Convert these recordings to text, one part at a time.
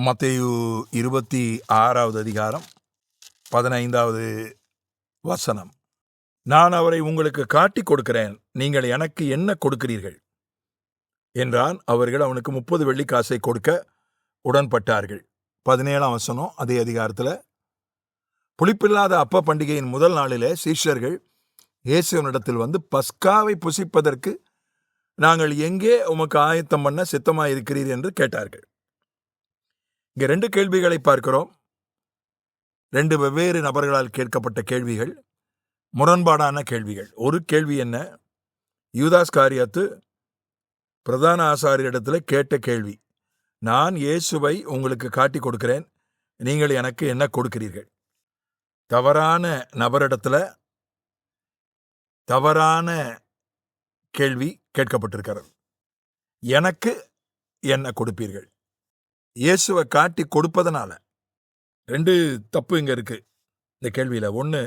மத்தேயு 26வது அதிகாரம் 15வது வசனம். நான் அவரை உங்களுக்கு காட்டிக் கொடுக்கிறேன், நீங்கள் எனக்கு என்ன கொடுக்கிறீர்கள் என்றான். அவர்கள் அவனுக்கு 30 வெள்ளிக்காசை கொடுக்க உடன்பட்டார்கள். 17ஆம் வசனம் அதே அதிகாரத்தில். புளிப்பில்லாத அப்ப பண்டிகையின் முதல் நாளிலே சீஷர்கள் இயேசுவினிடத்தில் வந்து, பஸ்காவை புசிப்பதற்கு நாங்கள் எங்கே உமக்கு ஆயத்தம் பண்ண சித்தமாயிருக்கிறீர் என்று கேட்டார்கள். இங்கே 2 கேள்விகளை பார்க்கிறோம். 2 வெவ்வேறு நபர்களால் கேட்கப்பட்ட கேள்விகள், முரண்பாடான கேள்விகள். ஒரு கேள்வி என்ன? யூதாஸ் காரியாத்து பிரதான ஆசாரியரிடத்தில் கேட்ட கேள்வி, நான் இயேசுவை உங்களுக்கு காட்டி கொடுக்கிறேன், நீங்கள் எனக்கு என்ன கொடுக்கிறீர்கள்? தவறான நபரிடத்தில் தவறான கேள்வி கேட்கப்பட்டிருக்கிறது. எனக்கு என்ன கொடுப்பீர்கள்? இயேசுவை காட்டி கொடுப்பதனால 2 தப்பு இங்க இருக்கு இந்த கேள்வியில. ஒன்று,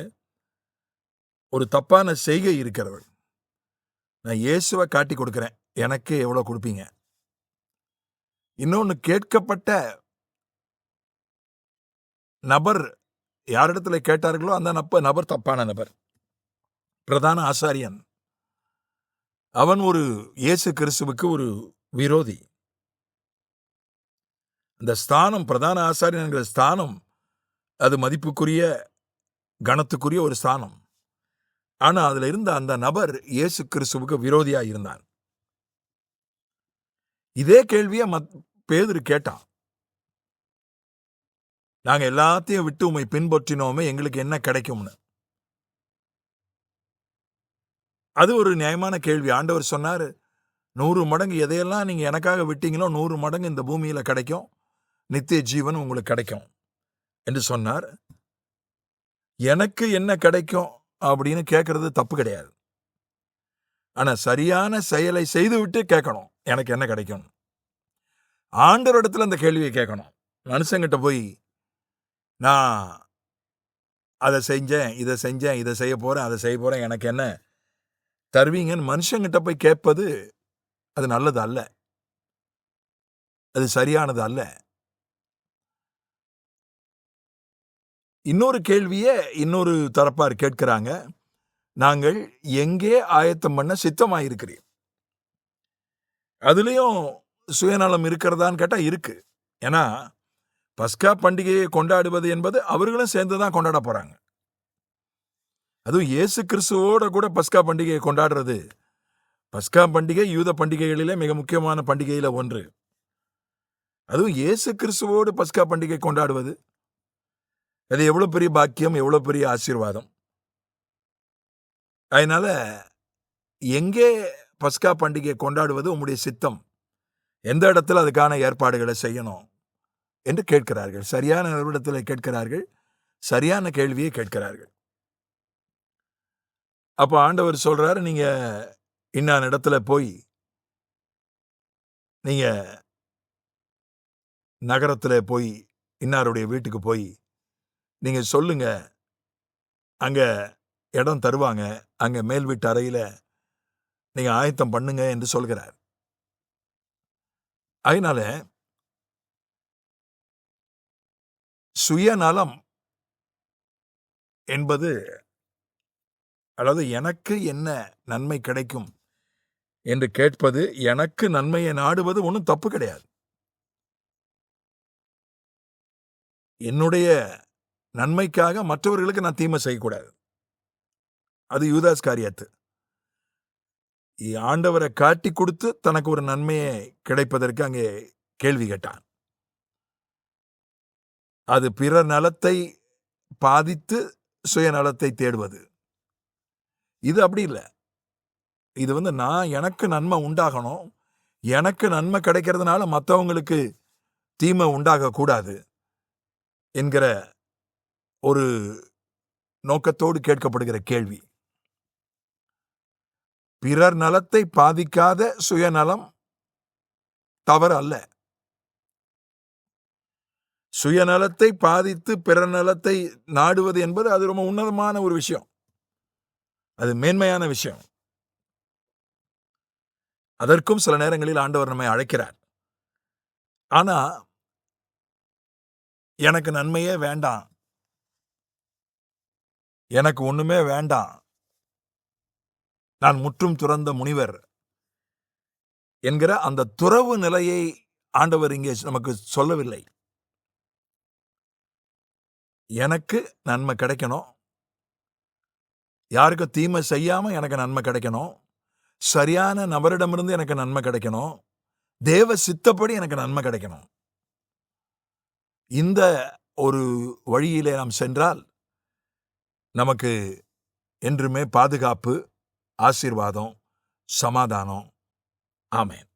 ஒரு தப்பான செய்கை இருக்கிறது. நான் இயேசுவை காட்டி கொடுக்கிறேன், எனக்கு எவ்வளோ கொடுப்பீங்க? இன்னொன்று, கேட்கப்பட்ட நபர் யாரிடத்துல கேட்டார்களோ அந்த நபர் தப்பான நபர். பிரதான ஆசாரியன், அவன் ஒரு இயேசு கிறிஸ்துவுக்கு ஒரு விரோதி. அந்த ஸ்தானம், பிரதான ஆசாரியன் என்கிற ஸ்தானம், அது மதிப்புக்குரிய கனத்துக்குரிய ஒரு ஸ்தானம். ஆனால் அதில் இருந்த அந்த நபர் இயேசு கிறிஸ்துவுக்கு விரோதியாக இருந்தான். இதே கேள்வியை பேதுரு கேட்டான். நாங்கள் எல்லாத்தையும் விட்டு உம்மை பின்பற்றினோமே, எங்களுக்கு என்ன கிடைக்கும்னு. அது ஒரு நியாயமான கேள்வி. ஆண்டவர் சொன்னார், 100 மடங்கு எதையெல்லாம் நீங்கள் எனக்காக விட்டீங்களோ 100 மடங்கு இந்த பூமியில் கிடைக்கும், நித்திய ஜீவன் உங்களுக்கு கிடைக்கும் என்று சொன்னார். எனக்கு என்ன கிடைக்கும் அப்படின்னு கேட்கறது தப்பு கிடையாது. ஆனால் சரியான செயலை செய்துவிட்டு கேட்கணும், எனக்கு என்ன கிடைக்கும். ஆண்டவரிடத்தில் அந்த கேள்வியை கேட்கணும். மனுஷங்கிட்ட போய் நான் அதை செஞ்சேன், இதை செஞ்சேன், இதை செய்ய போகிறேன், அதை செய்ய போகிறேன், எனக்கு என்ன தருவீங்கன்னு மனுஷங்கிட்ட போய் கேட்பது அது நல்லது அல்ல, அது சரியானது அல்ல. இன்னொரு கேள்வியை இன்னொரு தரப்பார் கேட்கிறாங்க, நாங்கள் எங்கே ஆயத்தம் பண்ண சித்தமாயிருக்கிறீர்? அதுலேயும் சுயநலம் இருக்கிறதான்னு கேட்டால் இருக்கு. ஏன்னா பஸ்கா பண்டிகையை கொண்டாடுவது என்பது அவர்களும் சேர்ந்து தான் கொண்டாட போகிறாங்க. அதுவும் இயேசு கிறிஸ்துவோட கூட பஸ்கா பண்டிகையை கொண்டாடுறது. பஸ்கா பண்டிகை யூத பண்டிகைகளிலே மிக முக்கியமான பண்டிகையில் ஒன்று. அதுவும் இயேசு கிறிஸ்துவோடு பஸ்கா பண்டிகை கொண்டாடுவது, அது எவ்வளோ பெரிய பாக்கியம், எவ்வளோ பெரிய ஆசீர்வாதம். அதனால எங்கே பஸ்கா பண்டிகை கொண்டாடுவது உம்முடைய சித்தம், எந்த இடத்துல அதுக்கான ஏற்பாடுகளை செய்யணும் என்று கேட்கிறார்கள். சரியான இடத்துல கேட்கிறார்கள், சரியான கேள்வியை கேட்கிறார்கள். அப்போ ஆண்டவர் சொல்றாரு, நீங்க இன்னான் இடத்துல போய், நீங்க நகரத்துல போய், இன்னாருடைய வீட்டுக்கு போய் நீங்க சொல்லுங்க, அங்க இடம் தருவாங்க, அங்க மேல் வீட்டு அறையில நீங்க ஆயத்தம் பண்ணுங்க என்று சொல்கிறார். அதனால சுயநலம் என்பது, அதாவது எனக்கு என்ன நன்மை கிடைக்கும் என்று கேட்பது, எனக்கு நன்மையை நாடுவது ஒன்றும் தப்பு கிடையாது. என்னுடைய நன்மைக்காக மற்றவர்களுக்கு நான் தீமை செய்யக்கூடாது. அது யூதாஸ் காரியாத்து. ஆண்டவரை காட்டி கொடுத்து தனக்கு ஒரு நன்மையை கிடைப்பதற்கு அங்கே கேள்வி கேட்டான். அது பிறர் நலத்தை பாதித்து சுயநலத்தை தேடுவது. இது அப்படி இல்லை. இது நான் எனக்கு நன்மை உண்டாகணும், எனக்கு நன்மை கிடைக்கிறதுனால மற்றவங்களுக்கு தீமை உண்டாகக்கூடாது என்கிற ஒரு நோக்கத்தோடு கேட்கப்படுகிற கேள்வி. பிறர் நலத்தை பாதிக்காத சுயநலம் தவறு அல்ல. சுயநலத்தை பாதித்து பிறர் நலத்தை நாடுவது என்பது அது ரொம்ப உன்னதமான ஒரு விஷயம், அது மேன்மையான விஷயம். அதற்கும் சில நேரங்களில் ஆண்டவர் நம்மை அழைக்கிறார். ஆனா எனக்கு நன்மையே வேண்டாம், எனக்கு ஒண்ணுமே வேண்டாம், நான் முற்றும் துறந்த முனிவர் என்கிற அந்த துறவு நிலையை ஆண்டவர் இங்கே நமக்கு சொல்லவில்லை. எனக்கு நன்மை கிடைக்கணும், யாருக்கும் தீமை செய்யாம எனக்கு நன்மை கிடைக்கணும், சரியான நபரிடமிருந்து எனக்கு நன்மை கிடைக்கணும், தேவ சித்தப்படி எனக்கு நன்மை கிடைக்கணும். இந்த ஒரு வழியிலே நாம் சென்றால் நமக்கு என்றுமே பாதுகாப்பு, ஆசீர்வாதம், சமாதானம். ஆமென்.